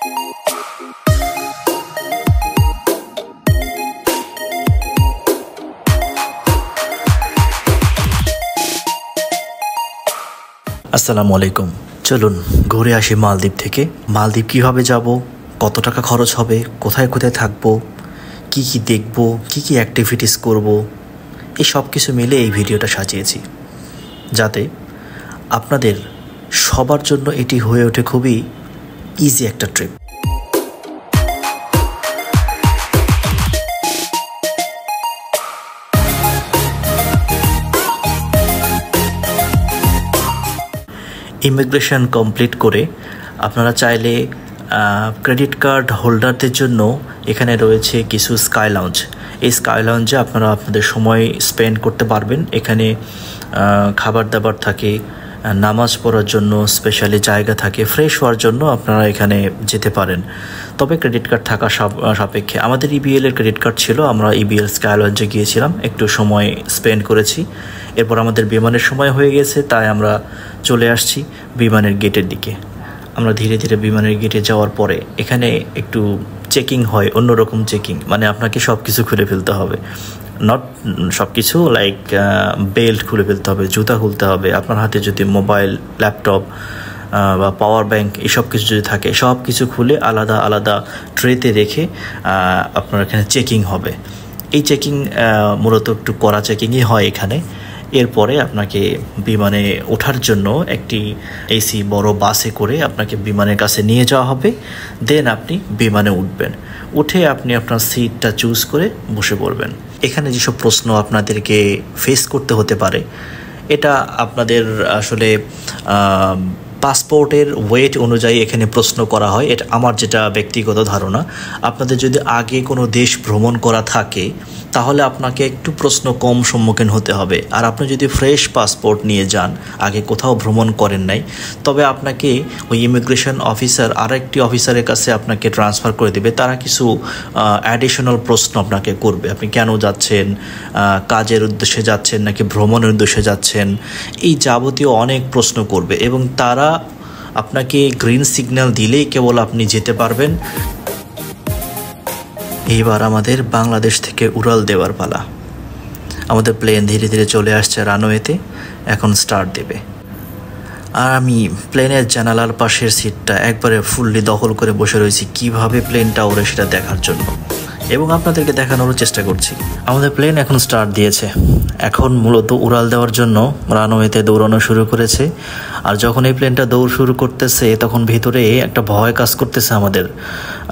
আসসালামু আলাইকুম। চলুন ঘুরে আসি মালদ্বীপ থেকে। মালদ্বীপ কিভাবে যাব, কত টাকা খরচ হবে, কোথায় কোথায় থাকবো, কি কি দেখব, কি কি অ্যাক্টিভিটিস করব, এই সব কিছু মিলে এই ভিডিওটা সাজিয়েছি, যাতে আপনাদের সবার জন্য এটি হয়ে ওঠে খুবই ইজি একটা ট্রিপ। ইমিগ্রেশন কমপ্লিট করে আপনারা চাইলে ক্রেডিট কার্ড হোল্ডারদের জন্য এখানে রয়েছে কিছু স্কাই লাউঞ্জ। এই স্কাই লাউঞ্জে আপনারা আপনাদের সময় স্পেন্ড করতে পারবেন। এখানে খাবার দাবার থাকে, নামাজ পড়ার জন্য স্পেশালি জায়গা থাকে, ফ্রেশ হওয়ার জন্য আপনারা এখানে যেতে পারেন। তবে ক্রেডিট কার্ড থাকা সাপেক্ষে আমাদের ইবিএল এর ক্রেডিট কার্ড ছিল, আমরা ইবিএল স্কাই লঞ্চে গিয়েছিলাম, একটু সময় স্পেন্ড করেছি। এরপর আমাদের বিমানের সময় হয়ে গেছে, তাই আমরা চলে আসছি বিমানের গেটের দিকে। আমরা ধীরে ধীরে বিমানের গেটে যাওয়ার পরে এখানে একটু চেকিং হয়, অন্যরকম চেকিং, মানে আপনাকে সব কিছু খুলে ফেলতে হবে। নট সব কিছু, লাইক বেল্ট খুলে ফেলতে হবে, জুতা খুলতে হবে, আপনার হাতে যদি মোবাইল, ল্যাপটপ বা পাওয়ার ব্যাংক এসব কিছু যদি থাকে, সব কিছু খুলে আলাদা আলাদা ট্রেতে রেখে আপনার এখানে চেকিং হবে। এই চেকিং মূলত একটু কড়া চেকিংই হয় এখানে। এরপরে আপনাকে বিমানে ওঠার জন্য একটি এসি বড় বাসে করে আপনাকে বিমানের কাছে নিয়ে যাওয়া হবে। দেন আপনি বিমানে উঠবেন, উঠে আপনি আপনার সিটটা চুজ করে বসে পড়বেন। এখানে যেসব প্রশ্ন আপনাদেরকে ফেস করতে হতে পারে, এটা আপনাদের আসলে পাসপোর্টের ওয়েট অনুযায়ী এখানে প্রশ্ন করা হয়। এটা আমার যেটা ব্যক্তিগত ধারণা। আপনাদের যদি আগে কোনো দেশ ভ্রমণ করা থাকে তাহলে আপনাকে একটু প্রশ্ন কম সম্মুখীন হতে হবে। আর আপনি যদি ফ্রেশ পাসপোর্ট নিয়ে যান, আগে কোথাও ভ্রমণ করেন নাই, তবে আপনাকে ওই ইমিগ্রেশন অফিসার আরেকটি অফিসারের কাছে আপনাকে ট্রান্সফার করে দেবে। তারা কিছু অ্যাডিশনাল প্রশ্ন আপনাকে করবে। আপনি কেন যাচ্ছেন, কাজের উদ্দেশ্যে যাচ্ছেন নাকি ভ্রমণের উদ্দেশ্যে যাচ্ছেন, এই যাবতীয় অনেক প্রশ্ন করবে এবং তারা আপনাকে গ্রিন সিগন্যাল দিলেই কেবল আপনি যেতে পারবেন। এইবার আমাদের বাংলাদেশ থেকে উড়াল দেওয়ার পালা। আমাদের প্লেন ধীরে ধীরে চলে আসছে রানওয়েতে, এখন স্টার্ট দেবে। আর আমি প্লেনের জানালার পাশের সিটটা একবারে ফুললি দখল করে বসে রয়েছি, কিভাবে প্লেনটা ওড়ে সেটা দেখার জন্য, এবং আপনাদেরকে দেখানোর চেষ্টা করছি। আমাদের প্লেন এখন স্টার্ট দিয়েছে, এখন মূলত উড়াল দেওয়ার জন্য রানওয়েতে দৌড়ানো শুরু করেছে। আর যখন এই প্লেনটা দৌড় শুরু করতেছে তখন ভিতরে একটা ভয় কাজ করতেছে আমাদের।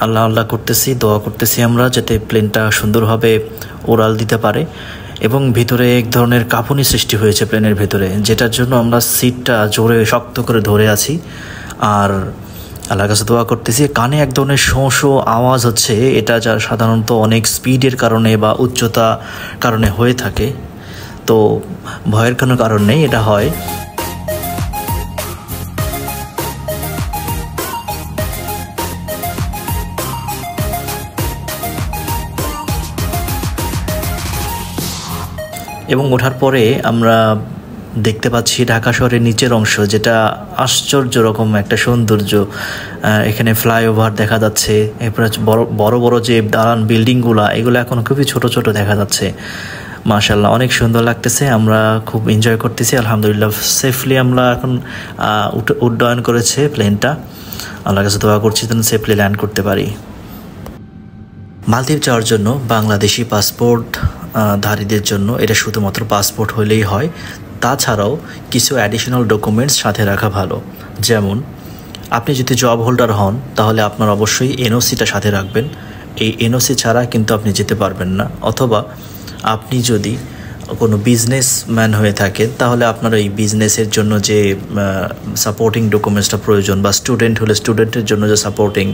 আল্লাহ আল্লাহ করতেছি, দোয়া করতেছি আমরা যাতে প্লেনটা সুন্দরভাবে উড়াল দিতে পারে। এবং ভিতরে এক ধরনের কাঁপুনি সৃষ্টি হয়েছে প্লেনের ভেতরে, যেটার জন্য আমরা সিটটা জোরে শক্ত করে ধরে আছি আর আল্লাহর কাছে দোয়া করতেছি। কানে এক ধরনের শোঁ শোঁ আওয়াজ হচ্ছে, এটা যা সাধারণত অনেক স্পিডের কারণে বা উচ্চতা কারণে হয়ে থাকে, তো ভয়ের কোনো কারণ নেই, এটা হয়। এবং ওঠার পরে আমরা দেখতে পাচ্ছি ঢাকা শহরের নিচের অংশ, যেটা আশ্চর্য রকম একটা সৌন্দর্য। এখানে ফ্লাইওভার দেখা যাচ্ছে, এরপরে বড় বড় যে দালান বিল্ডিংগুলো, এগুলো এখন খুবই ছোট ছোট দেখা যাচ্ছে। মাশাআল্লাহ, অনেক সুন্দর লাগতেছে, আমরা খুব এনজয় করতেছি। আলহামদুলিল্লাহ, সেফলি আমরা এখন উড্ডয়ন করেছে প্লেনটা। আল্লাহর কাছে দোয়া করছি যেন সেফলি ল্যান্ড করতে পারি। মালদ্বীপ যাওয়ার জন্য বাংলাদেশি পাসপোর্ট ধারীদের জন্য এটা শুধুমাত্র পাসপোর্ট হলেই হয়। তাছাড়াও কিছু অ্যাডিশনাল ডকুমেন্টস সাথে রাখা ভালো। যেমন আপনি যদি জব হোল্ডার হন তাহলে আপনার অবশ্যই এনওসিটা সাথে রাখবেন। এই এনওসি ছাড়া কিন্তু আপনি যেতে পারবেন না। অথবা আপনি যদি কোনো বিজনেসম্যান হয়ে থাকেন তাহলে আপনার এই বিজনেসের জন্য যে সাপোর্টিং ডকুমেন্টসটা প্রয়োজন, বা স্টুডেন্ট হলে স্টুডেন্টের জন্য যে সাপোর্টিং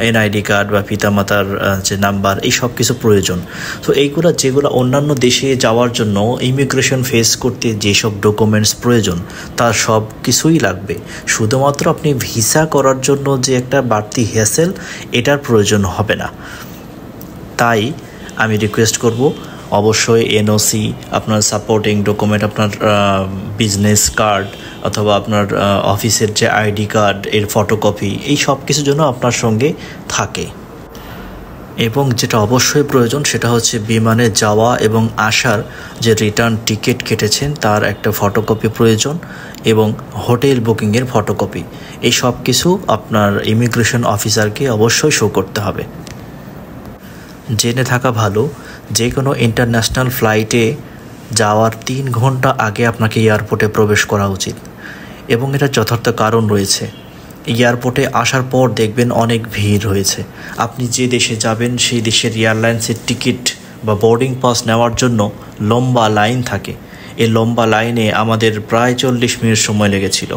এনআইডি কার্ড বা পিতামাতার যে নাম্বার, এই সব কিছু প্রয়োজন। তো এইগুলো যেগুলো অন্যান্য দেশে যাওয়ার জন্য ইমিগ্রেশন ফেস করতে যেসব ডকুমেন্টস প্রয়োজন তার সব কিছুই লাগবে। শুধুমাত্র আপনি ভিসা করার জন্য যে একটা বাড়তি হ্যাসেল, এটার প্রয়োজন হবে না। তাই আমি রিকোয়েস্ট করব, অবশ্যই এনওসি, আপনার সাপোর্টিং ডকুমেন্ট, আপনার বিজনেস কার্ড অথবা আপনার অফিসের যে আইডি কার্ড এর ফটোকপি, এই সব কিছুর জন্য আপনার সঙ্গে থাকে। এবং যেটা অবশ্যই প্রয়োজন সেটা হচ্ছে বিমানে যাওয়া এবং আসার যে রিটার্ন টিকিট কেটেছেন তার একটা ফটোকপি প্রয়োজন, এবং হোটেল বুকিংয়ের ফটোকপি। এই সব কিছু আপনার ইমিগ্রেশন অফিসারকে অবশ্যই শো করতে হবে। জেনে থাকা ভালো, যে কোনো ইন্টারন্যাশনাল ফ্লাইটে যাওয়ার 3 ঘন্টা আগে আপনাকে এয়ারপোর্টে প্রবেশ করা উচিত, এবং এটা যথার্থ কারণ রয়েছে। এয়ারপোর্টে আসার পর দেখবেন অনেক ভিড় হয়েছে। আপনি যে দেশে যাবেন সেই দেশের এয়ারলাইন্সের টিকিট বা বোর্ডিং পাস নেওয়ার জন্য লম্বা লাইন থাকে। এই লম্বা লাইনে আমাদের প্রায় 40 মিনিট সময় লেগেছিল।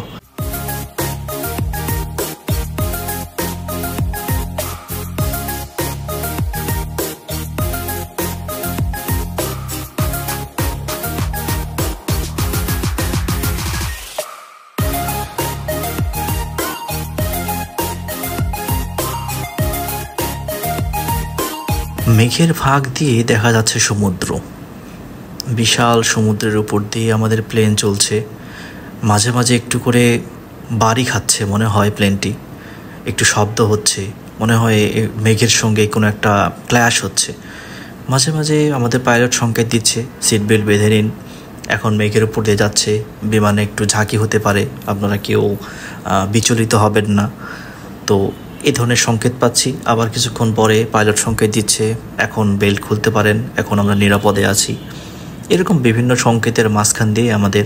মেঘের ফাঁক দিয়ে দেখা যাচ্ছে সমুদ্র, বিশাল সমুদ্রের উপর দিয়ে আমাদের প্লেন চলছে। মাঝে মাঝে একটু করে বাড়ি খাচ্ছে মনে হয়, প্লেনটি একটু শব্দ হচ্ছে মনে হয়, মেঘের সঙ্গে কোনো একটা ক্ল্যাশ হচ্ছে। মাঝে মাঝে আমাদের পাইলট সংকেত দিচ্ছে সিট বেল্ট বেঁধে নিন, এখন মেঘের উপর দিয়ে যাচ্ছে, বিমানে একটু ঝাঁকি হতে পারে, আপনারা কেউ বিচলিত হবেন না। তো এই ধরনের সংকেত পাচ্ছি। আবার কিছুক্ষণ পরে পাইলট সংকেত দিচ্ছে এখন বেল্ট খুলতে পারেন, এখন আমরা নিরাপদে আছি। এরকম বিভিন্ন সংকেতের মাঝখান দিয়ে আমাদের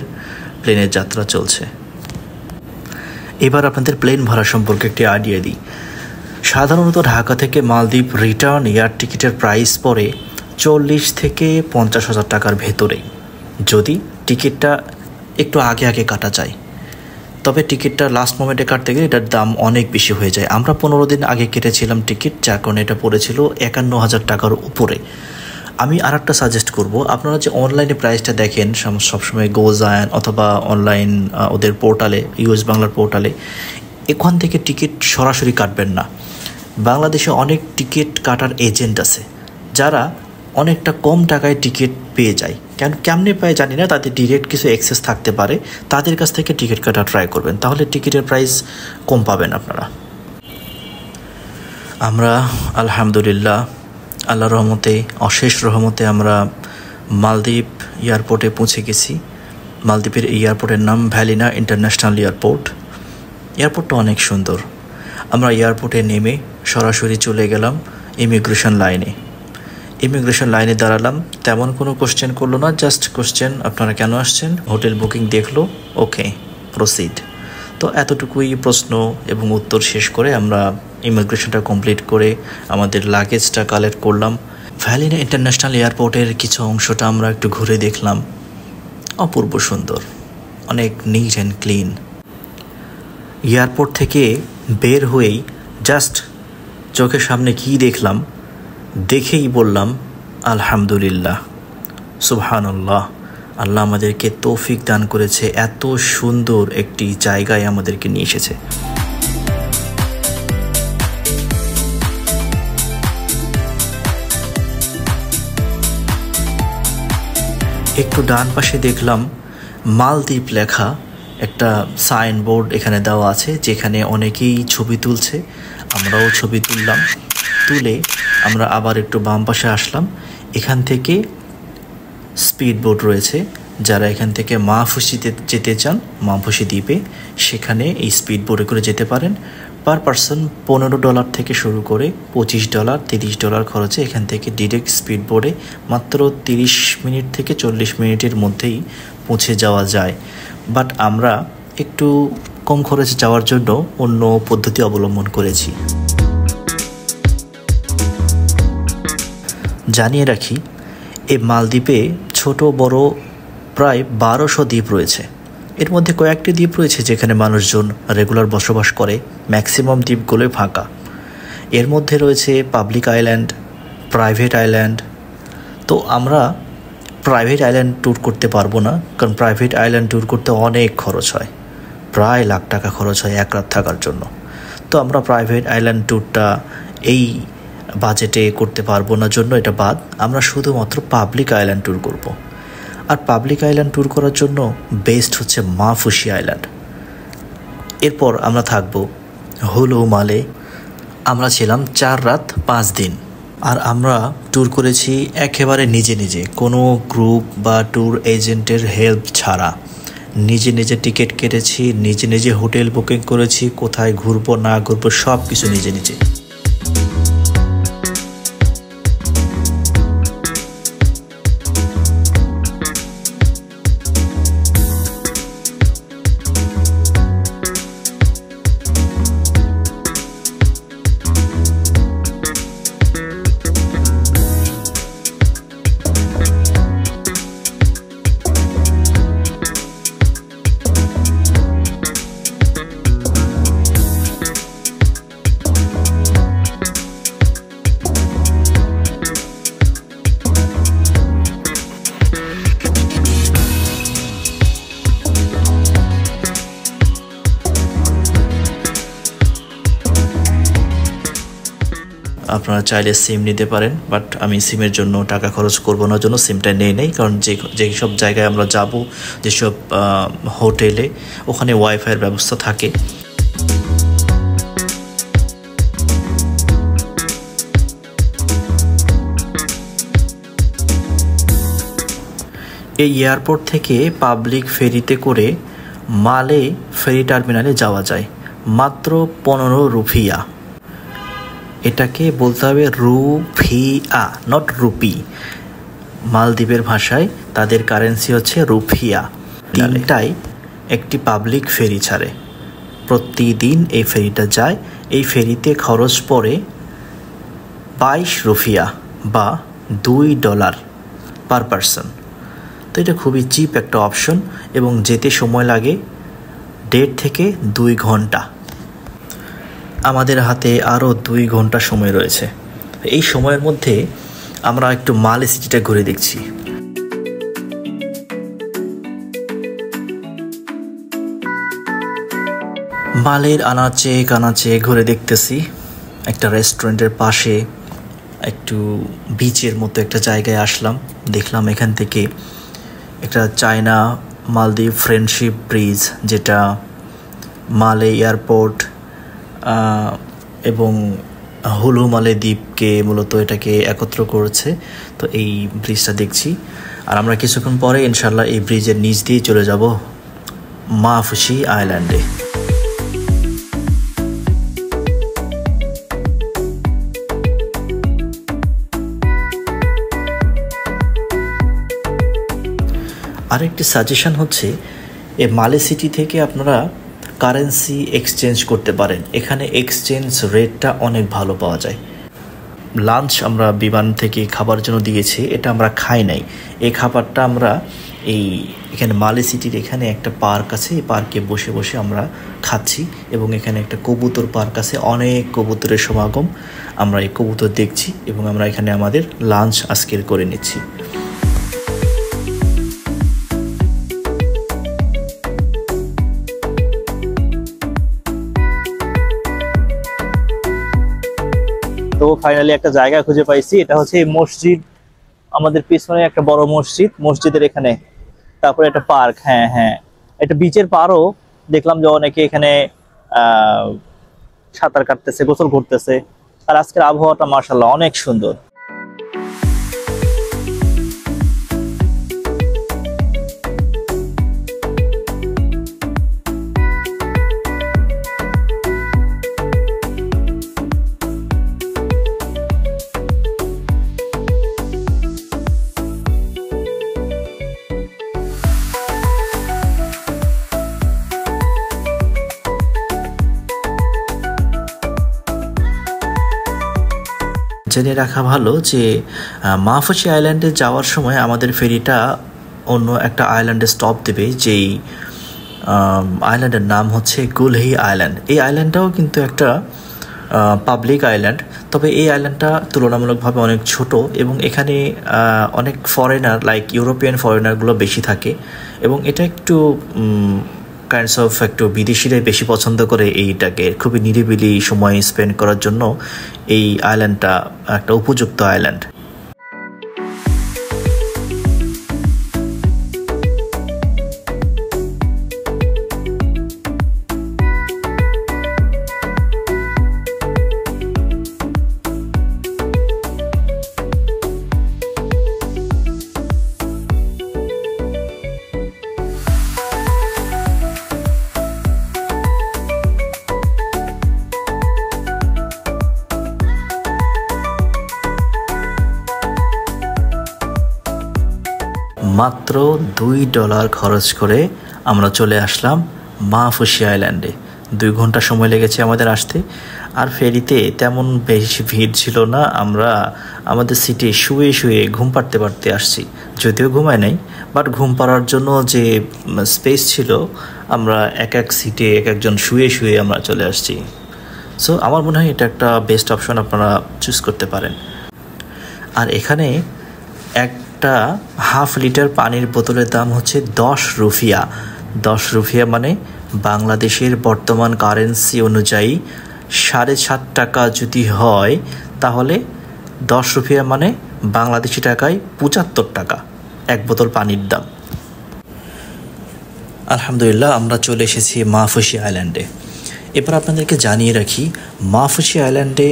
প্লেনের যাত্রা চলছে। এবার আপনাদের প্লেন ভাড়া সম্পর্কে একটি আইডিয়া দিই। সাধারণত ঢাকা থেকে মালদ্বীপ রিটার্ন এয়ার টিকিটের প্রাইস পড়ে 40 থেকে 50 হাজার টাকার ভেতরে, যদি টিকিটটা একটু আগে আগে কাটা যায়। তবে টিকিটটা লাস্ট মোমেন্টে কাটতে গেলে এটার দাম অনেক বেশি হয়ে যায়। আমরা 15 দিন আগে কেটেছিলাম টিকিট, যার কারণে এটা পড়েছিল 51,000 টাকার উপরে। আমি আর একটা সাজেস্ট করব, আপনারা যে অনলাইনে প্রাইসটা দেখেন সবসময় গোজায়ন অথবা অনলাইন ওদের পোর্টালে, ইউএস বাংলার পোর্টালে, এখান থেকে টিকিট সরাসরি কাটবেন না। বাংলাদেশে অনেক টিকিট কাটার এজেন্ট আছে যারা অনেকটা কম টাকায় টিকিট পেয়ে যায়। কেমনে পায় জানি না, তাদের ডিরেক্ট কিছু অ্যাক্সেস থাকতে পারে, তাদের কাছ থেকে টিকিট কাটা ট্রাই করবেন, তাহলে টিকিটের প্রাইস কম পাবেন আপনারা। আমরা আলহামদুলিল্লাহ আল্লাহর রহমতে, অশেষ রহমতে আমরা মালদ্বীপ এয়ারপোর্টে পৌঁছে গেছি। মালদ্বীপের এই এয়ারপোর্টের নাম ভ্যালিনা ইন্টারন্যাশনাল এয়ারপোর্ট। এয়ারপোর্টটা অনেক সুন্দর। আমরা এয়ারপোর্টে নেমে সরাসরি চলে গেলাম ইমিগ্রেশন লাইনে। ইমিগ্রেশন লাইনে দাঁড়ালাম, তেমন কোনো কোশ্চেন করলো না, জাস্ট কোশ্চেন আপনারা কেন আসছেন, হোটেল বুকিং দেখলো, ওকে প্রসিড। তো এতটুকুই প্রশ্ন এবং উত্তর শেষ করে আমরা ইমিগ্রেশনটা কমপ্লিট করে আমাদের লাগেজটা কালেক্ট করলাম। ভ্যালিনা ইন্টারন্যাশনাল এয়ারপোর্টের কিছু অংশটা আমরা একটু ঘুরে দেখলাম, অপূর্ব সুন্দর, অনেক নিট অ্যান্ড ক্লিন। এয়ারপোর্ট থেকে বের হয়েই জাস্ট চোখের সামনে কী দেখলাম, দেখেই বললাম আলহামদুলিল্লাহ, সুবহানাল্লাহ। আল্লাহ আমাদেরকে তৌফিক দান করেছে, এত সুন্দর একটি জায়গায় আমাদেরকে নিয়ে এসেছে। একটু ডান পাশে দেখলাম মালদ্বীপ লেখা একটা সাইনবোর্ড এখানে দেওয়া আছে, যেখানে অনেকেই ছবি তুলছে, আমরাও ছবি তুললাম। তুলে আমরা আবার একটু বাম পাশে আসলাম। এখান থেকে স্পিড বোট রয়েছে, যারা এখান থেকে মাহফুসিতে যেতে চান, মাহফুসি দ্বীপে, সেখানে এই স্পিড বোটে করে যেতে পারেন। পার পারসন $15 থেকে শুরু করে $25, $30 খরচে এখান থেকে ডিরেক্ট স্পিড বোটে মাত্র 30 মিনিট থেকে 40 মিনিটের মধ্যেই পৌঁছে যাওয়া যায়। বাট আমরা একটু কম খরচে যাওয়ার জন্য অন্য পদ্ধতি অবলম্বন করেছি। জানিয়ে রাখি, এই মালদ্বীপে ছোট বড় প্রায় 1200 দ্বীপ রয়েছে। এর মধ্যে কয়েকটি দ্বীপ রয়েছে যেখানে মানুষজন রেগুলার বসবাস করে, ম্যাক্সিমাম দ্বীপগুলোই ফাঁকা। এর মধ্যে রয়েছে পাবলিক আইল্যান্ড, প্রাইভেট আইল্যান্ড। তো আমরা প্রাইভেট আইল্যান্ড ট্যুর করতে পারবো না, কারণ প্রাইভেট আইল্যান্ড ট্যুর করতে অনেক খরচ হয়, প্রায় লাখ টাকা খরচ হয় এক রাত থাকার জন্য। তো আমরা প্রাইভেট আইল্যান্ড ট্যুরটা এই বাজেটে করতে পারবো না জন্য এটা বাদ। আমরা শুধুমাত্র পাবলিক আইল্যান্ড ট্যুর করব। আর পাবলিক আইল্যান্ড ট্যুর করার জন্য বেস্ট হচ্ছে মাহফুসি আইল্যান্ড। এরপর আমরা থাকবো হুলু মালে। আমরা ছিলাম 4 রাত 5 দিন। আর আমরা ট্যুর করেছি একেবারে নিজে নিজে, কোনো গ্রুপ বা ট্যুর এজেন্টের হেল্প ছাড়া। নিজে নিজে টিকিট কেটেছি, নিজে নিজে হোটেল বুকিং করেছি, কোথায় ঘুরবো না ঘুরবো সব কিছু নিজে নিজে। আপনারা চাইলে সিম নিতে পারেন, বাট আমি সিমের জন্য টাকা খরচ করব না জন্য সিমটা নেই, কারণ যেসব জায়গায় আমরা যাব, যেসব হোটেলে, ওখানে ওয়াইফাইয়ের ব্যবস্থা থাকে। এই এয়ারপোর্ট থেকে পাবলিক ফেরিতে করে মালে ফেরি টার্মিনালে যাওয়া যায় মাত্র 15 রুপিয়া। এটাকে বলতে হবে রুফিয়া, নট রুপি। মালদ্বীপের ভাষায় তাদের কারেন্সি হচ্ছে রুফিয়া। 3টায় একটি পাবলিক ফেরি ছাড়ে, প্রতিদিন এই ফেরিটা যায়। এই ফেরিতে খরচ পড়ে 22 রুপিয়া বা $2 পার পারসন। তো এটা খুবই চিপ একটা অপশন এবং যেতে সময় লাগে 1.5 থেকে 2 ঘন্টা। আমাদের হাতে আরও 2 ঘন্টা সময় রয়েছে। এই সময়ের মধ্যে আমরা একটু মালে সিটিটা ঘুরে দেখছি। মালের আনাচে কানাচে ঘুরে দেখতেছি। একটা রেস্টুরেন্টের পাশে একটু বিচের মতো একটা জায়গায় আসলাম, দেখলাম এখান থেকে একটা চায়না মালদ্বীপ ফ্রেন্ডশিপ ব্রিজ, যেটা মালে এয়ারপোর্ট এবং হুলু মালে দ্বীপকে মূলত এটাকে একত্র করেছে। তো এই ব্রিজটা দেখছি, আর আমরা কিছুক্ষণ পরে ইনশাল্লাহ এই ব্রিজের নিচ দিয়ে চলে যাব মাফুসি আইল্যান্ডে। আরেকটি সাজেশন হচ্ছে, এই মালে সিটি থেকে আপনারা কারেন্সি এক্সচেঞ্জ করতে পারেন। এখানে এক্সচেঞ্জ রেটটা অনেক ভালো পাওয়া যায়। লাঞ্চ আমরা বিমান থেকে খাবার জন্য দিয়েছি, এটা আমরা খাই নাই। এই খাবারটা আমরা এখানে মালে সিটির এখানে একটা পার্ক আছে, এই পার্কে বসে বসে আমরা খাচ্ছি এবং এখানে একটা কবুতর পার্ক আছে, অনেক কবুতরের সমাগম। আমরা এই কবুতর দেখছি এবং আমরা এখানে আমাদের লাঞ্চ আজকের করে নিচ্ছি। তো ফাইনালি একটা জায়গা খুঁজে পাইছি, এটা হচ্ছে মসজিদ। আমাদের পিছনে একটা বড় মসজিদ, মসজিদের এখানে, তারপরে একটা পার্ক। হ্যাঁ হ্যাঁ, এটা বিচের পারও দেখলাম যে অনেকে এখানে সাঁতার কাটতেছে, গোসল করতেছে। আর আজকের আবহাওয়াটা মাশাআল্লাহ অনেক সুন্দর। জেনে রাখা ভালো যে মাফুসি আইল্যান্ডে যাওয়ার সময় আমাদের ফেরিটা অন্য একটা আইল্যান্ডে স্টপ দেবে, যেই আইল্যান্ডের নাম হচ্ছে গুলহি আইল্যান্ড। এই আইল্যান্ডটাও কিন্তু একটা পাবলিক আইল্যান্ড, তবে এই আইল্যান্ডটা তুলনামূলকভাবে অনেক ছোট এবং এখানে অনেক ফরেনার, লাইক ইউরোপিয়ান ফরেনারগুলো বেশি থাকে এবং এটা একটু কাইন্ডস অফ একটু বিদেশিরাই বেশি পছন্দ করে এইটাকে। খুবই নিরিবিলি সময় স্পেন্ড করার জন্য এই আইল্যান্ডটা একটা উপযুক্ত আইল্যান্ড। মাত্র $2 খরচ করে আমরা চলে আসলাম মাফুসি আইল্যান্ডে। 2 ঘন্টা সময় লেগেছে আমাদের আসতে। আর ফেরিতে তেমন বেশি ভিড় ছিল না, আমরা আমাদের সিটে শুয়ে শুয়ে ঘুম পাড়তে পারতে আসছি। যদিও ঘুমায় নাই, বাট ঘুম পাড়ার জন্য যে স্পেস ছিল, আমরা এক এক সিটে এক একজন শুয়ে শুয়ে আমরা চলে আসছি। সো আমার মনে হয় এটা একটা বেস্ট অপশন, আপনারা চুজ করতে পারেন। আর এখানে একটা হাফ লিটার পানির বোতলের দাম হচ্ছে 10 রুপিয়া। 10 রুপিয়া মানে বাংলাদেশের বর্তমান কারেন্সি অনুযায়ী 7.5 টাকা যদি হয়, তাহলে 10 রুপিয়া মানে বাংলাদেশি টাকায় 75 টাকা এক বোতল পানির দাম। আলহামদুলিল্লাহ, আমরা চলে এসেছি মাফুসি আইল্যান্ডে। এবার আপনাদেরকে জানিয়ে রাখি মাফুসি আইল্যান্ডে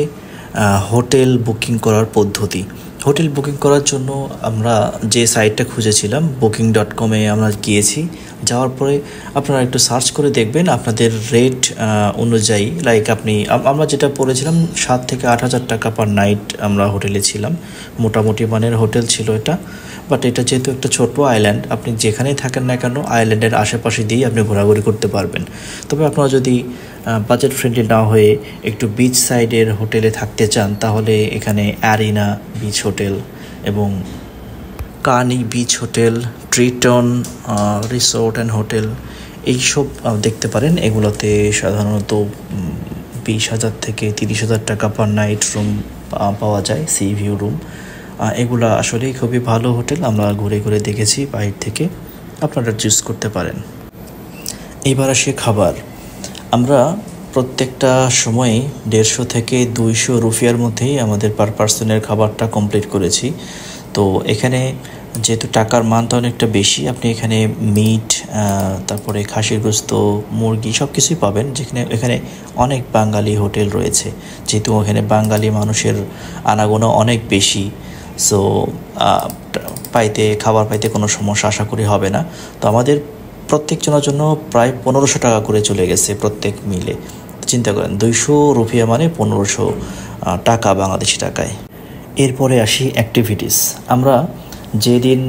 হোটেল বুকিং করার পদ্ধতি। হোটেল বুকিং করার জন্য আমরা যে সাইটটা খুঁজেছিলাম booking.com-এ আমরা গিয়েছি। যাওয়ার পরে আপনারা একটু সার্চ করে দেখবেন আপনাদের রেট অনুযায়ী, লাইক আমরা যেটা পড়েছিলাম 7 থেকে 8 হাজার টাকা পার নাইট আমরা হোটেলে ছিলাম। মোটামুটি মানের হোটেল ছিল এটা। বাট এটা যেহেতু একটা ছোট আইল্যান্ড, আপনি যেখানেই থাকেন না কেন আইল্যান্ডের আশেপাশে দিয়েই আপনি ঘোরাঘুরি করতে পারবেন। তবে আপনারা যদি বাজেট ফ্রেন্ডলি না হয়ে একটু বিচ সাইডের হোটেলে থাকতে চান, তাহলে এখানে অ্যারিনা বিচ হোটেল এবং কানি beach hotel, Triton resort and hotel এইসব দেখতে পারেন। এগুলোতে সাধারণত 20,000 থেকে 30,000 টাকা পার নাইট রুম পাওয়া যায়, সি ভিউ রুম। এগুলো আসলেই খুবই ভালো হোটেল, আমরা ঘুরে ঘুরে দেখেছি বাইরে থেকে, আপনারা চুজ করতে পারেন। এইবার আসি খাবার। আমরা প্রত্যেকটা সময়ে 150 থেকে 200 রুপিয়ার মধ্যেই আমাদের পার পার্সনের খাবারটা কমপ্লিট করেছি। তো এখানে যেহেতু টাকার মানটা অনেকটা বেশি, আপনি এখানে মিট, তারপরে খাসির গোস্ত, মুরগি সব কিছুই পাবেন। এখানে অনেক বাঙালি হোটেল রয়েছে, যেহেতু এখানে বাঙালি মানুষের আনাগোনা অনেক বেশি। সো খাবার পাইতে কোনো সমস্যা আশা করি হবে না। তো আমাদের প্রত্যেকজনের জন্য প্রায় 1500 টাকা করে চলে গেছে প্রত্যেক মিলে। চিন্তা করেন 200 রুপিয়া মানে 1500 টাকা বাংলাদেশি টাকায়। এরপরে আসি অ্যাক্টিভিটিস। আমরা যেদিন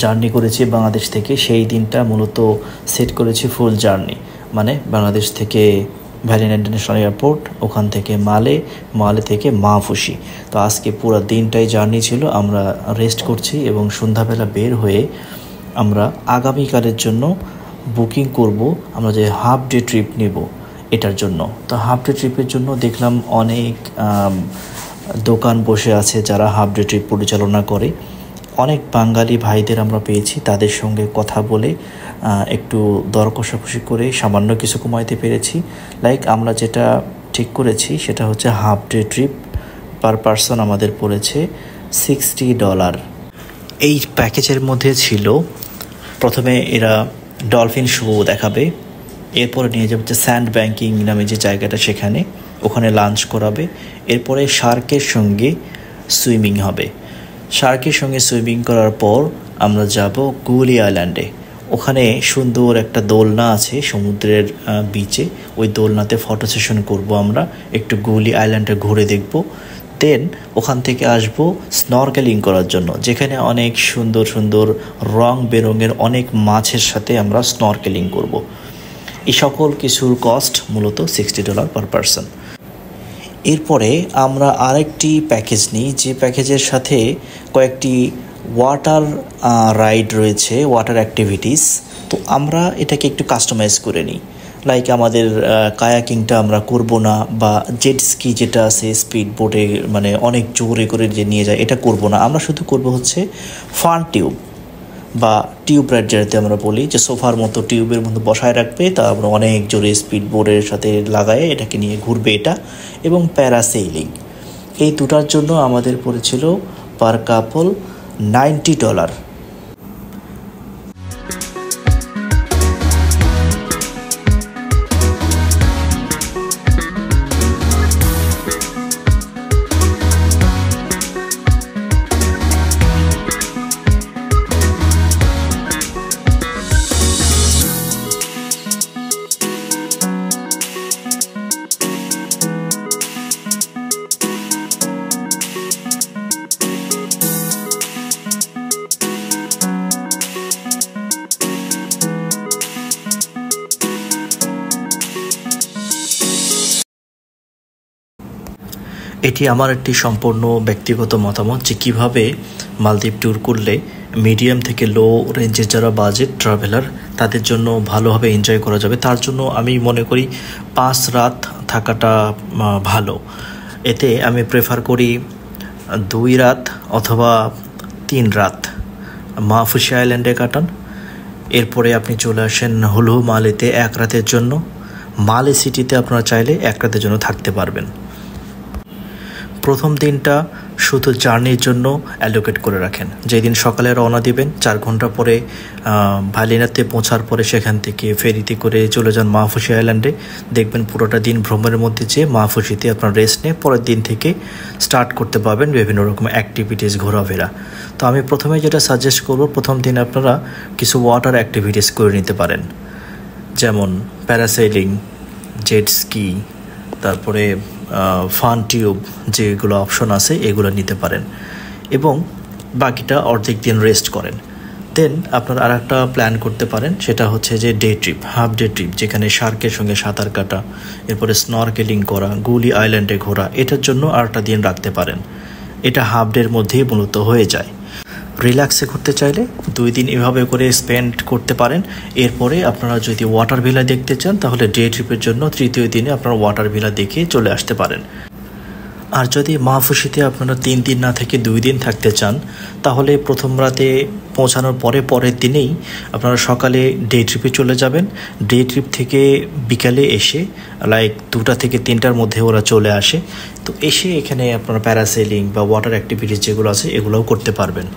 জার্নি করেছি বাংলাদেশ থেকে, সেই দিনটা মূলত সেট করেছি ফুল জার্নি, মানে বাংলাদেশ থেকে ভ্যালিন ইন্টারন্যাশনাল এয়ারপোর্ট, ওখান থেকে মালে থেকে মাফুসি। তো আজকে পুরো দিনটাই জার্নি ছিল। আমরা রেস্ট করছি এবং সন্ধ্যাবেলা বের হয়ে আমরা আগামীকালের জন্য বুকিং করব, আমরা যে হাফ ডে ট্রিপ নেব এটার জন্য। তো হাফ ডে ট্রিপের জন্য দেখলাম অনেক দোকান বসে আছে যারা হাফ ডে ট্রিপ পরিচালনা করে। অনেক বাঙালি ভাইদের আমরা পেয়েছি, তাদের সঙ্গে কথা বলে একটু দর কষাকষি করে সামান্য কিছু কমাইতে পেরেছি। লাইক আমরা যেটা ঠিক করেছি সেটা হচ্ছে half day trip per person আমাদের পড়েছে $60। এই প্যাকেজের মধ্যে ছিল প্রথমে এরা ডলফিন শো দেখাবে, এরপরে নিয়ে যাবে হচ্ছে স্যান্ড ব্যাংকিং নামে যে জায়গাটা, ওখানে লাঞ্চ করাবে। এরপরে শার্কের সঙ্গে সুইমিং হবে। শার্কের সঙ্গে সুইমিং করার পর আমরা যাব গুলি আইল্যান্ডে। ওখানে সুন্দর একটা দোলনা আছে সমুদ্রের বিচে, ওই দোলনাতে ফটো সেশন করবো আমরা, একটু গুলি আইল্যান্ডে ঘুরে দেখব। দেন ওখান থেকে আসব স্নরকেলিং করার জন্য, যেখানে অনেক সুন্দর সুন্দর রং বেরঙের অনেক মাছের সাথে আমরা স্নরকেলিং করব। এই সকল কিছুর কস্ট মূলত $60 পার পারসন। এরপরে আমরা আরেকটি প্যাকেজ নিই, যে প্যাকেজের সাথে কয়েকটি ওয়াটার রাইড রয়েছে, ওয়াটার অ্যাক্টিভিটিস। তো আমরা এটাকে একটু কাস্টমাইজ করে নিই। লাইক আমাদের কায়াকিংটা আমরা করব না, বা জেট স্কি যেটা আছে স্পিড বোটে মানে অনেক জোরে করে যে নিয়ে যায়, এটা করব না। আমরা শুধু করব হচ্ছে ফান টিউব বা টিউব রাইড, যেটাতে আমরা বলি যে সোফার মতো টিউবের মধ্যে বসায় রাখবে, তারপর অনেক জোরে স্পিড বোর্ডের সাথে লাগায় এটাকে নিয়ে ঘুরবে এটা, এবং প্যারাসেইলিং। এই দুটার জন্য আমাদের পড়েছিল পার কাপল $90। এটি আমার একটি সম্পূর্ণ ব্যক্তিগত মতামত যে কীভাবে মালদ্বীপ ট্যুর করলে মিডিয়াম থেকে লো রেঞ্জের যারা বাজেট ট্রাভেলার তাদের জন্য ভালোভাবে এনজয় করা যাবে। তার জন্য আমি মনে করি 5 রাত থাকাটা ভালো। এতে আমি প্রেফার করি 2 রাত অথবা 3 রাত মাহফুশি আইল্যান্ডে কাটান। এরপরে আপনি চলে আসেন হুলু মালেতে 1 রাতের জন্য। মালে সিটিতে আপনারা চাইলে 1 রাতের জন্য থাকতে পারবেন। প্রথম দিনটা শুধু জার্নির জন্য অ্যালোকেট করে রাখেন। যেদিন সকালে রওনা দিবেন 4 ঘন্টা পরে ভালিনাতে পৌঁছার পরে সেখান থেকে ফেরিতে করে চলে যান মাহফুশি আইল্যান্ডে। দেখবেন পুরোটা দিন ভ্রমণের মধ্যে যে মাহফুশিতে আপনার রেস্ট নিয়ে পরের দিন থেকে স্টার্ট করতে পারবেন বিভিন্ন রকম অ্যাক্টিভিটিস ঘোরাফেরা। তো আমি প্রথমে যেটা সাজেস্ট করব, প্রথম দিন আপনারা কিছু ওয়াটার অ্যাক্টিভিটিস করে নিতে পারেন, যেমন প্যারাসেলিং, জেট স্কি, তারপরে ফান টিউব, যেগুলো অপশন আছে এগুলো নিতে পারেন এবং বাকিটা অর্ধেক দিন রেস্ট করেন। দেন আপনারা আর একটা প্ল্যান করতে পারেন, সেটা হচ্ছে যে day trip, half day trip, যেখানে শার্কের সঙ্গে সাঁতার কাটা, এরপরে স্নরকেলিং করা, গুলি আইল্যান্ডে ঘোরা, এটার জন্য আর একটা দিন রাখতে পারেন। এটা হাফ ডের মধ্যেই মূলত হয়ে যায়। রিল্যাক্সে ঘুরতে চাইলে 2 দিন এভাবে করে স্পেন্ড করতে পারেন। এরপরে আপনারা যদি ওয়াটার ভিলা দেখতে চান তাহলে ডে ট্রিপের জন্য 3য় দিনে আপনারা ওয়াটার ভিলা দেখে চলে আসতে পারেন। আর যদি মাহফুশিতে আপনারা 3 দিন না থেকে 2 দিন থাকতে চান তাহলে প্রথম রাতে পৌঁছানোর পরের দিনেই আপনারা সকালে ডে ট্রিপে চলে যাবেন। ডে ট্রিপ থেকে বিকালে এসে লাইক 2টা থেকে 3টার মধ্যে ওরা চলে আসে। তো এসে এখানে আপনারা প্যারাসেলিং বা ওয়াটার অ্যাক্টিভিটিস যেগুলো আছে এগুলোও করতে পারবেন।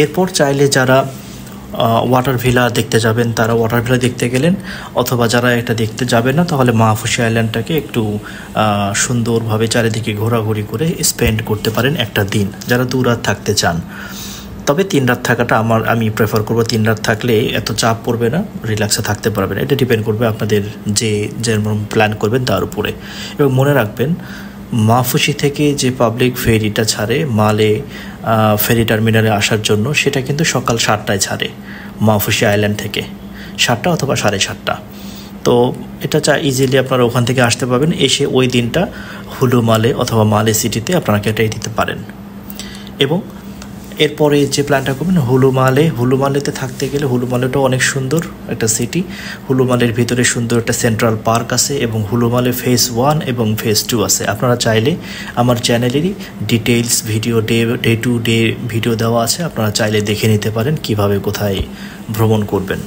এরপর চাইলে যারা ওয়াটার ভিলা দেখতে যাবেন তারা ওয়াটার ভিলা দেখতে গেলেন, অথবা যারা এটা দেখতে যাবে না তাহলে মাহফুশি আইল্যান্ডটাকে একটু সুন্দরভাবে চারিদিকে ঘোরাঘুরি করে স্পেন্ড করতে পারেন একটা দিন, যারা 2 রাত থাকতে চান। তবে 3 রাত থাকাটা আমি প্রেফার করব। 3 রাত থাকলে এত চাপ পড়বে না, রিল্যাক্সে থাকতে পারবেন। এটা ডিপেন্ড করবে আপনাদের যেমন প্ল্যান করবেন তার উপরে। এবং মনে রাখবেন মাহফুশি থেকে যে পাবলিক ফেরিটা ছাড়ে মালে ফেরি টার্মিনালে আসার জন্য, সেটা কিন্তু সকাল 7টায় ছাড়ে মাহফুশি আইল্যান্ড থেকে, 7টা অথবা 7:30। তো এটা ইজিলি আপনারা ওখান থেকে আসতে পারবেন। এসে ওই দিনটা হুলু মালে অথবা মালে সিটিতে আপনারা কেটে দিতে পারেন। এবং এরপরে যে প্ল্যানটা করবেন হুলু মালেতে থাকতে গেলে, হুলু মালেটাও অনেক সুন্দর একটা সিটি। হুলু মালের ভিতরে সুন্দর একটা সেন্ট্রাল পার্ক আছে এবং হুলু মালে ফেজ 1 এবং ফেজ 2 আছে। আপনারা চাইলে আমার চ্যানেলেরই details video day to day video দেওয়া আছে, আপনারা চাইলে দেখে নিতে পারেন কিভাবে কোথায় ভ্রমণ করবেন।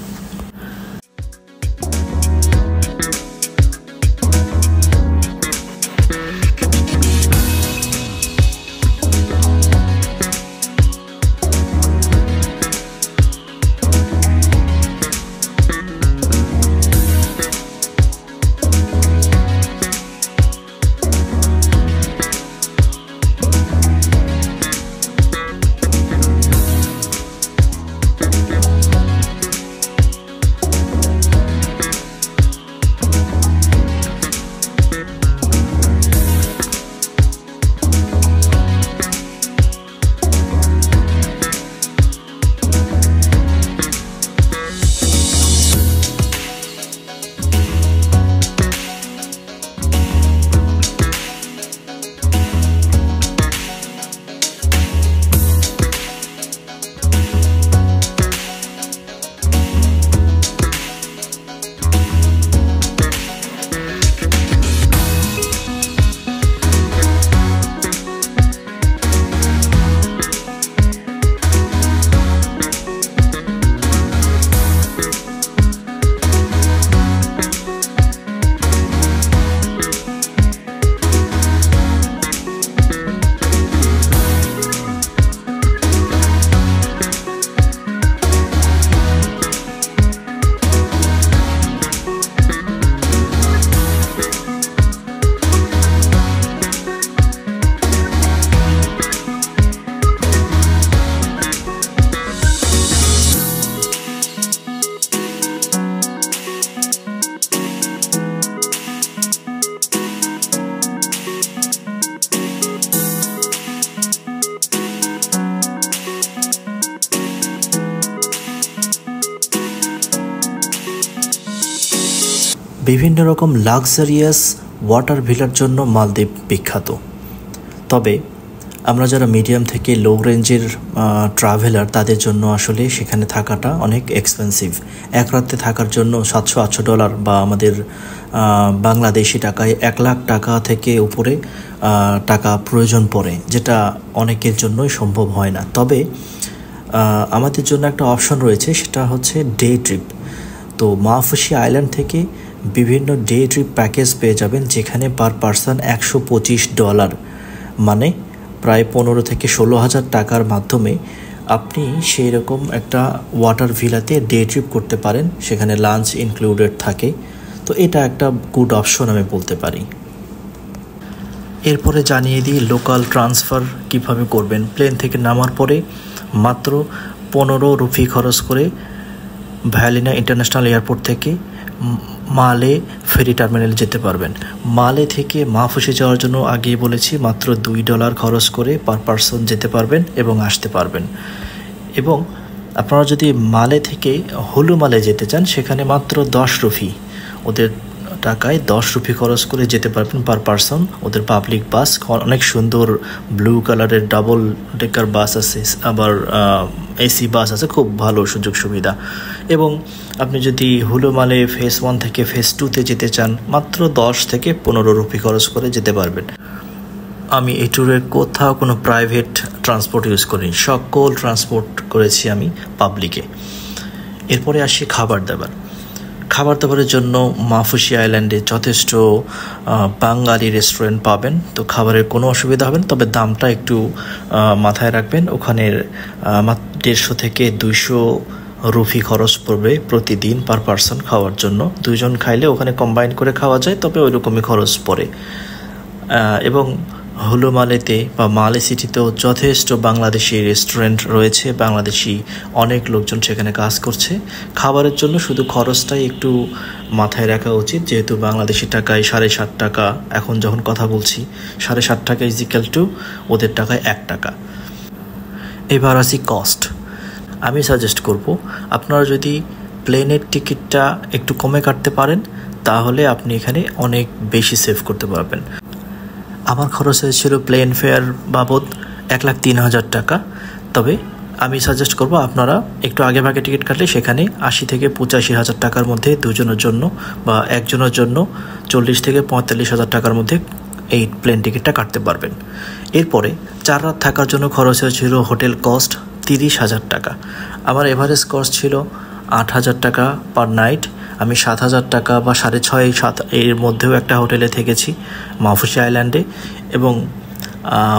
বিভিন্ন রকম লাক্সারিয়াস ওয়াটার ভিলার জন্য মালদ্বীপ বিখ্যাত। তবে আমরা যারা মিডিয়াম থেকে লো রেঞ্জের ট্রাভেলার তাদের জন্য আসলে সেখানে থাকাটা অনেক এক্সপেন্সিভ। এক রাতে থাকার জন্য $700-800 বা আমাদের বাংলাদেশি টাকায় 1 লাখ টাকা থেকে উপরে টাকা প্রয়োজন পড়ে, যেটা অনেকের জন্যই সম্ভব হয় না। তবে আমাদের জন্য একটা অপশন রয়েছে, সেটা হচ্ছে ডে ট্রিপ। তো মাহফুশি আইল্যান্ড থেকে বিভিন্ন ডে ট্রিপ প্যাকেজ পেয়ে যাবেন, যেখানে পার পারসন $125, মানে প্রায় 15 থেকে 16,000 টাকার মাধ্যমে আপনি সেই রকম একটা ওয়াটার ভিলাতে ডে ট্রিপ করতে পারেন। সেখানে লাঞ্চ ইনক্লুডেড থাকে। তো এটা একটা গুড অপশন আমি বলতে পারি। এরপরে জানিয়ে দিই লোকাল ট্রান্সফার কিভাবে করবেন। প্লেন থেকে নামার পরে মাত্র 15 রুপি খরচ করে ভ্যালিনা ইন্টারন্যাশনাল এয়ারপোর্ট থেকে মালে ফেরি টার্মিনালে যেতে পারবেন। মালে থেকে মাহফুশি যাওয়ার জন্য আগেই বলেছি মাত্র $2 খরচ করে পার পারসন যেতে পারবেন এবং আসতে পারবেন। এবং আপনারা যদি মালে থেকে হুলু মালে যেতে চান, সেখানে মাত্র 10 রুপি, ওদের টাকায় 10 রুপি খরচ করে যেতে পারবেন পার পারসন। ওদের পাবলিক বাস, অনেক সুন্দর ব্লু কালারের ডাবল ডেকার বাস আছে, আবার এসি বাস আছে, খুব ভালো সুযোগ সুবিধা। এবং আপনি যদি হুলু মালে ফেজ 1 থেকে ফেজ 2-তে যেতে চান, মাত্র 10 থেকে 15 রুপি খরচ করে যেতে পারবেন। আমি এই ট্যুরে কোথাও কোনো প্রাইভেট ট্রান্সপোর্ট ইউজ করিনি, সকল ট্রান্সপোর্ট করেছি আমি পাবলিকে। এরপরে আসি খাবার দাবারের জন্য মাহফুশি আইল্যান্ডে যথেষ্ট বাঙালি রেস্টুরেন্ট পাবেন। তো খাবারের কোনো অসুবিধা হবে না, তবে দামটা একটু মাথায় রাখবেন। ওখানের 150 থেকে 200 রুপি খরচ পড়বে প্রতিদিন পার পারসন খাওয়ার জন্য। 2 জন খাইলে ওখানে কম্বাইন করে খাওয়া যায়, তবে ওই রকমই খরচ পড়ে। এবং হুলু মালেতে বা মালে সিটিতেও যথেষ্ট বাংলাদেশি রেস্টুরেন্ট রয়েছে, বাংলাদেশি অনেক লোকজন সেখানে কাজ করছে। খাবারের জন্য শুধু খরচটাই একটু মাথায় রাখা উচিত, যেহেতু বাংলাদেশি টাকায় 7.5 টাকা, এখন যখন কথা বলছি 7.5 টাকা ইজিক্যাল টু ওদের টাকায় 1 টাকা। এবার আসি কস্ট। আমি সাজেস্ট করব, আপনারা যদি প্লেনের টিকিটটা একটু কমে কাটতে পারেন, তাহলে আপনি এখানে অনেক বেশি সেভ করতে পারবেন। আমার খরচ হয়েছিল প্লেন ফেয়ার বাবদ 1,03,000 টাকা। তবে আমি সাজেস্ট করব আপনারা একটু আগে ভাগে টিকিট কাটলে সেখানে 80 থেকে 85,000 টাকার মধ্যে 2 জনের জন্য, বা একজনের জন্য 40 থেকে 45,000 টাকার মধ্যে এই প্লেন টিকিটটা কাটতে পারবেন। এরপরে 4 রাত থাকার জন্য খরচ হয়েছিল হোটেল কস্ট 30,000 টাকা। আমার এভারেজ কস্ট ছিল 8,000 টাকা পার নাইট। আমি 7,000 টাকা বা 6.5-7 এর মধ্যেও একটা হোটেলে থেকেছি মাহফুশি আইল্যান্ডে। এবং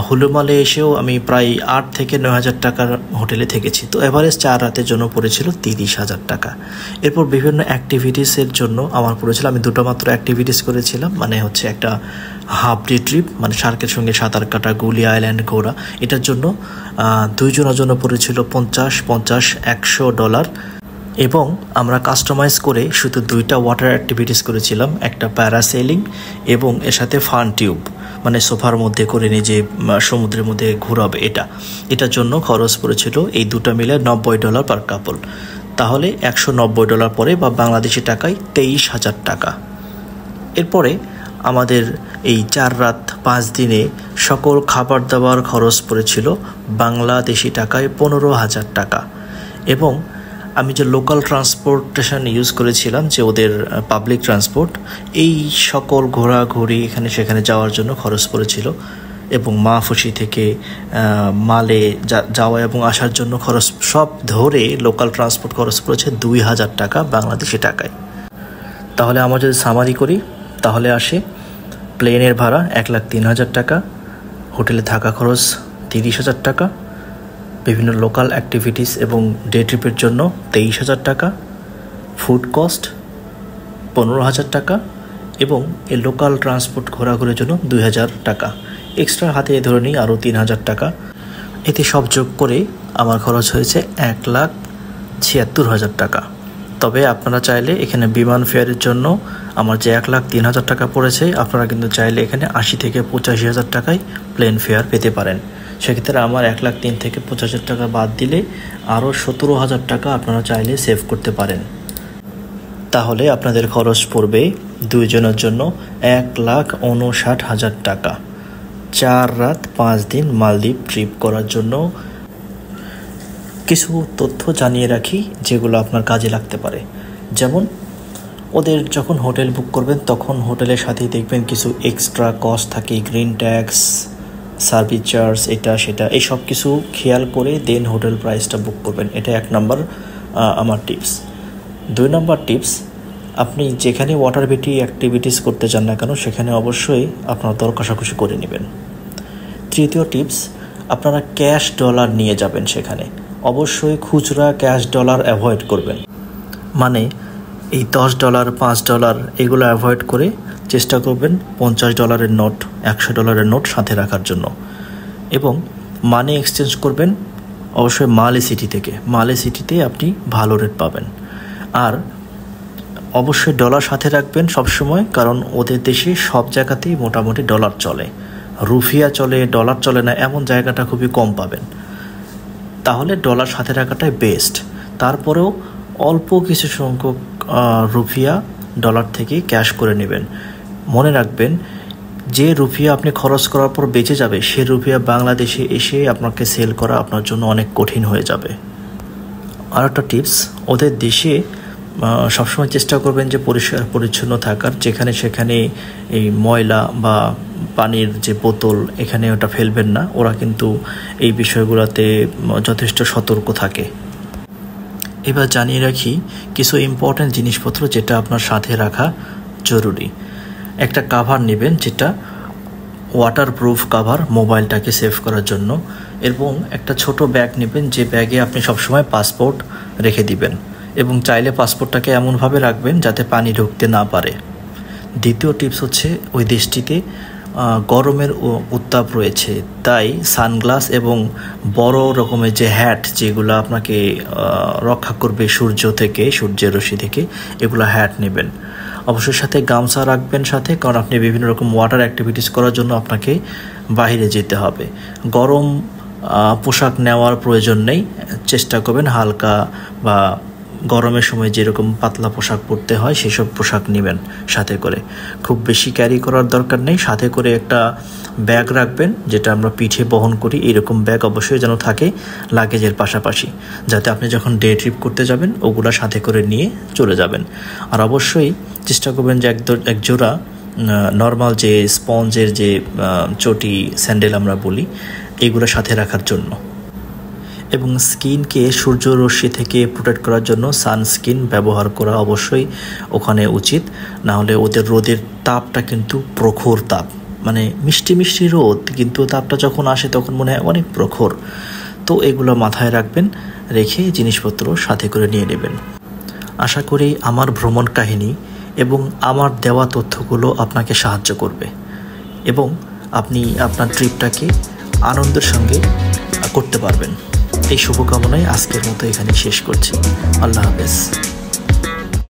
হুলুমালে এসেও আমি প্রায় 8 থেকে 9,000 টাকার হোটেলে থেকেছি। তো এভারেজ 4 রাতের জন্য পড়েছিল 30,000 টাকা। এরপর বিভিন্ন অ্যাক্টিভিটিসের জন্য আমার পড়েছিল, আমি 2টা মাত্র অ্যাক্টিভিটিস করেছিলাম, মানে হচ্ছে একটা হাফ ডে ট্রিপ, মানে শার্কের সঙ্গে সাঁতার কাটা, গুলি আইল্যান্ড ঘোরা। এটার জন্য 2 জনের জন্য পড়েছিল $50-100। এবং আমরা কাস্টমাইজ করে শুধু 2টা ওয়াটার অ্যাক্টিভিটিস করেছিলাম, একটা প্যারাসেলিং এবং এর সাথে ফান টিউব, মানে সোফার মধ্যে করে নিয়ে যে সমুদ্রের মধ্যে ঘোরাবে, এটার জন্য খরচ পড়েছিল এই 2টা মিলে $90 পার কাপল। তাহলে $190 পরে বা বাংলাদেশি টাকায় 23,000 টাকা। এরপরে আমাদের এই 4 রাত 5 দিনে সকল খাবার দাবার খরচ পড়েছিল বাংলাদেশি টাকায় 15,000 টাকা। এবং আমি যে লোকাল ট্রান্সপোর্টেশন ইউজ করেছিলাম, যে ওদের পাবলিক ট্রান্সপোর্ট, এই সকল ঘোরাঘুরি এখানে সেখানে যাওয়ার জন্য খরচ পড়েছিল। এবং মাহফুশি থেকে মালে যাওয়া এবং আসার জন্য খরচ সব ধরে লোকাল ট্রান্সপোর্ট খরচ পড়েছে 2,000 টাকা বাংলাদেশি টাকায়। তাহলে আমরা যদি সামারি করি, তাহলে আসে প্লেনের ভাড়া 1,03,000 টাকা, হোটেলে থাকা খরচ 30,000 টাকা, বিভিন্ন লোকাল অ্যাক্টিভিটিস এবং ডে ট্রিপের জন্য 23,000 টাকা, ফুড কস্ট 15,000 টাকা, এবং এই লোকাল ট্রান্সপোর্ট ঘোরাঘুরির জন্য 2,000 টাকা। এক্সট্রা হাতে ধরে নিই আরও 3,000 টাকা। এতে সব যোগ করে আমার খরচ হয়েছে 1,76,000 টাকা। তবে আপনারা চাইলে এখানে বিমান ফেয়ারের জন্য আমার যে 1,03,000 টাকা পড়েছে, আপনারা কিন্তু চাইলে এখানে 80 থেকে 85,000 টাকায় প্লেন ফেয়ার পেতে পারেন। সেক্ষেত্রে আমার 1,03,000 থেকে 85,000 টাকা বাদ দিলে আরও 17,000 টাকা আপনারা চাইলে সেভ করতে পারেন। তাহলে আপনাদের খরচ পড়বে 2 জনের জন্য 1,59,000 টাকা। 4 রাত 5 দিন মালদ্বীপ ট্রিপ করার জন্য কিছু তথ্য জানিয়ে রাখি যেগুলো আপনার কাজে লাগতে পারে। যেমন ওদের যখন হোটেল বুক করবেন তখন হোটেলের সাথেই দেখবেন কিছু এক্সট্রা কস্ট থাকে, গ্রিন ট্যাক্স, সার্ভিস চার্জ, এটা সেটা, এই সব কিছু খেয়াল করে দেন হোটেল প্রাইসটা বুক করবেন। এটা 1 নম্বর আমার টিপস। 2 নম্বর টিপস, আপনি যেখানে ওয়াটার বিটি অ্যাক্টিভিটিস করতে চান না কেন সেখানে অবশ্যই আপনার দর কষাকষি করে নেবেন। 3য় টিপস, আপনারা ক্যাশ ডলার নিয়ে যাবেন সেখানে। অবশ্যই খুচরা ক্যাশ ডলার অ্যাভয়েড করবেন, মানে এই $10, $5 এগুলো অ্যাভয়েড করে চেষ্টা করবেন $50 নোট, $100 নোট সাথে রাখার জন্য। এবং মানি এক্সচেঞ্জ করবেন অবশ্যই মালে সিটি থেকে। মালে সিটিতে আপনি ভালো রেট পাবেন। আর অবশ্যই ডলার সাথে রাখবেন সবসময়, কারণ ওদের দেশে সব জায়গাতেই মোটামুটি ডলার চলে, রুফিয়া চলে, ডলার চলে না এমন জায়গাটা খুবই কম পাবেন। তাহলে ডলার সাথে রাখাটাই বেস্ট। তারপরেও অল্প কিছু সংখ্যক রুফিয়া ডলার থেকে ক্যাশ করে নেবেন। মনে রাখবেন যে রুফিয়া আপনি খরচ করার পর বেঁচে যাবে সে রুফিয়া বাংলাদেশে এসে আপনাকে সেল করা আপনার জন্য অনেক কঠিন হয়ে যাবে। আর একটা টিপস, ওদের দেশে সবসময় চেষ্টা করবেন যে পরিষ্কার পরিচ্ছন্ন থাকার। যেখানে সেখানে এই ময়লা বা পানির যে বোতল এখানে ওটা ফেলবেন না। ওরা কিন্তু এই বিষয়গুলোতে যথেষ্ট সতর্ক থাকে। এবার জানিয়ে রাখি কিছু ইম্পর্ট্যান্ট জিনিসপত্র যেটা আপনার সাথে রাখা জরুরি। একটা কাভার নেবেন যেটা ওয়াটারপ্রুফ কাভার, মোবাইলটাকে সেভ করার জন্য। এবং একটা ছোট ব্যাগ নেবেন যে ব্যাগে আপনি সবসময় পাসপোর্ট রেখে দিবেন এবং চাইলে পাসপোর্টটাকে এমনভাবে রাখবেন যাতে পানি ঢুকতে না পারে। 2য় টিপস হচ্ছে ওই দেশটিতে গরমের উত্তাপ রয়েছে, তাই সানগ্লাস এবং বড় রকমের যে হ্যাট যেগুলো আপনাকে রক্ষা করবে সূর্য থেকে, সূর্যের রশ্মি থেকে, এগুলো হ্যাট নেবেন। অবশ্যই সাথে গামছা রাখবেন সাথে, কারণ আপনি বিভিন্ন রকম ওয়াটার অ্যাক্টিভিটিস করার জন্য আপনাকে বাইরে যেতে হবে। গরম পোশাক নেওয়ার প্রয়োজন নেই, চেষ্টা করবেন হালকা বা গরমের সময় যেরকম পাতলা পোশাক পরতে হয় সেসব পোশাক নেবেন সাথে করে। খুব বেশি ক্যারি করার দরকার নেই। সাথে করে একটা ব্যাগ রাখবেন যেটা আমরা পিঠে বহন করি, এরকম ব্যাগ অবশ্যই যেন থাকে লাগেজের পাশাপাশি, যাতে আপনি যখন ডে ট্রিপ করতে যাবেন ওগুলো সাথে করে নিয়ে চলে যাবেন। আর অবশ্যই চেষ্টা করবেন যে এক জোড়া নর্মাল যে স্পঞ্জের যে চটি স্যান্ডেল আমরা বলি এগুলো সাথে রাখার জন্য। এবং স্কিনকে সূর্যরশ্মি থেকে প্রোটেক্ট করার জন্য সানস্ক্রিন ব্যবহার করা অবশ্যই ওখানে উচিত। না হলে ওদের রোদের তাপটা কিন্তু প্রখর তাপ, মানে মিষ্টি মিষ্টি রোদ, কিন্তু তাপটা যখন আসে তখন মনে হয় অনেক প্রখর। তো এগুলো মাথায় রাখবেন, রেখে জিনিসপত্র সাথে করে নিয়ে নেবেন। আশা করি আমার ভ্রমণ কাহিনী এবং আমার দেওয়া তথ্যগুলো আপনাকে সাহায্য করবে এবং আপনি আপনার ট্রিপটাকে আনন্দের সঙ্গে করতে পারবেন। এই শুভকামনায় আজকের মতো এখানে শেষ করছি। আল্লাহ হাফেজ।